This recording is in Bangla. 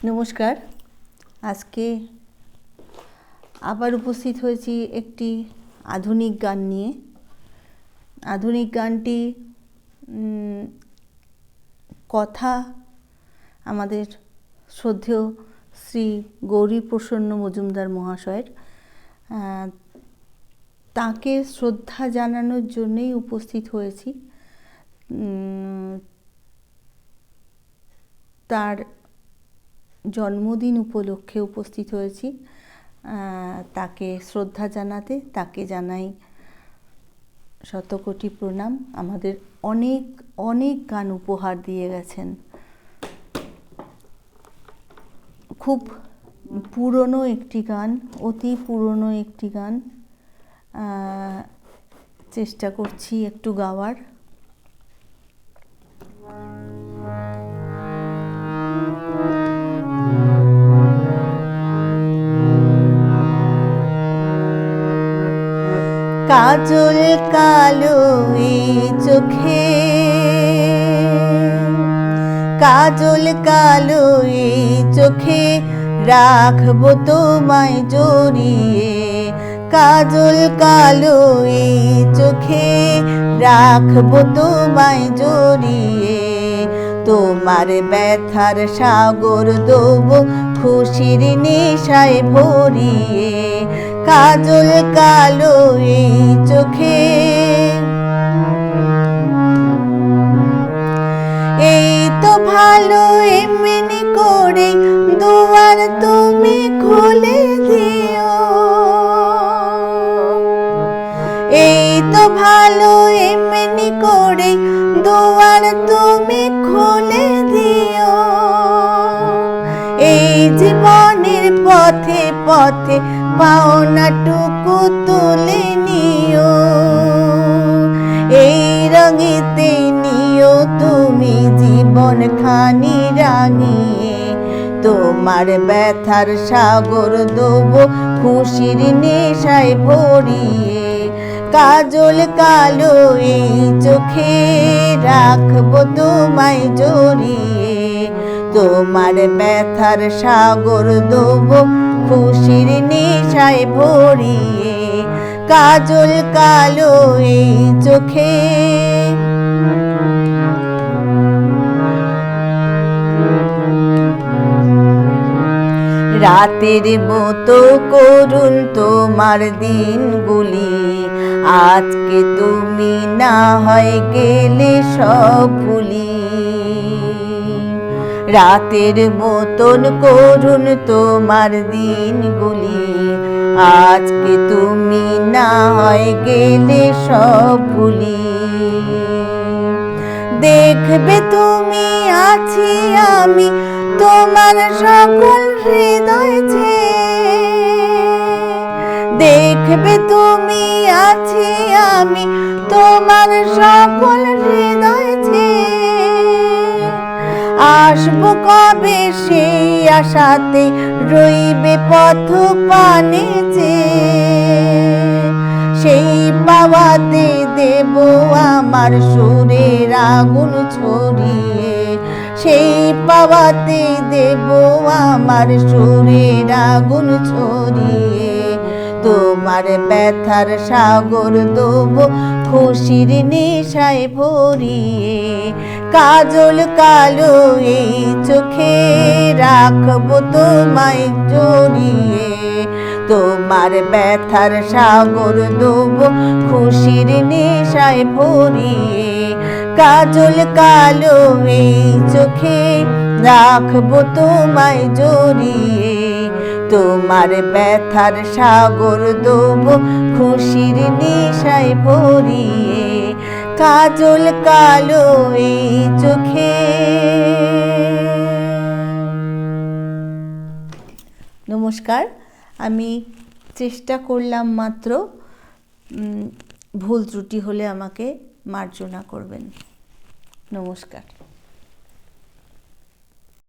নমস্কার। আজকে আবার উপস্থিত হয়েছি একটি আধুনিক গান নিয়ে। আধুনিক গানটি কথা আমাদের শ্রদ্ধেয় শ্রী গৌরীপ্রসন্ন মজুমদার মহাশয়ের। তাকে শ্রদ্ধা জানানোর জন্যেই উপস্থিত হয়েছি। তার জন্মদিন উপলক্ষে উপস্থিত হয়েছি তাকে শ্রদ্ধা জানাতে। তাকে জানাই শতকোটি প্রণাম। আমাদের অনেক অনেক গান উপহার দিয়ে গেছেন। খুব পুরনো একটি গান, অতি পুরনো একটি গান, চেষ্টা করছি একটু গাওয়ার। কাজল কালো এই চোখে, কাজল কালো এই চোখে রাখবো তোমায় জড়িয়ে। কাজল কালো এই চোখে রাখবো তোমায় জড়িয়ে। তোমার ব্যথার সাগর দেবো খুশির নেশায় ভরিয়ে। কাজল কালো এই চোখে, এই তো ভালো এমনি করে দুয়ার তুমি খুলে দিও। এই তো ভালো এমনি করে দুয়ার তুমি খুলে দিও। এই জীবনের পথে পথে পাওনাটুকু তুলে নিও। এই রঙেতে নিও তুমি জীবন খানি রাঙিয়ে। তোমার ব্যথার সাগর দেবো খুশির নেশায় ভরিয়ে। কাজল কালো এই চোখে রাখবো তোমায় জড়িয়ে। তোমার ব্যথার সাগর দেবো খুশির নেশায় ভরিয়ে। কাজল কালো এই চোখে। রাতের মতো করুন তোমার দিনগুলি, আজকে তুমি না হয় গেলে সব ভুলি। রাতের মতন করুন তোমার দিনগুলি, আজকে তুমি না হয় গেলে সব ভুলি। দেখবে তুমি আছি আমি তোমার সকল হৃদয় চেয়ে। দেখবে তুমি আছি আমি তোমার সকল হৃদয় চেয়ে। আসবো কবে সেই আশাতে রইবে পথ পানে চেয়ে। সেই পাওয়াতে দেব আমার সুরের আগুন ছড়িয়ে। সেই পাওয়াতে দেব আমার সুরের আগুন ছড়িয়ে। তোমার ব্যথার সাগর দেবো খুশির নেশায় ভরিয়ে। কাজল কালো এই চোখে রাখবো তোমায় জড়িয়ে। তোমার ব্যথার সাগর দেবো খুশির নেশায় ভরিয়ে। কাজল কালো এই চোখে রাখবো তোমায় জড়িয়ে। তোমার ব্যথার সাগর দেবো খুশির নেশায় ভরিয়ে। কাজল কালো এই চোখে। নমস্কার। আমি চেষ্টা করলাম মাত্র, ভুল ত্রুটি হলে আমাকে মার্জনা করবেন। নমস্কার।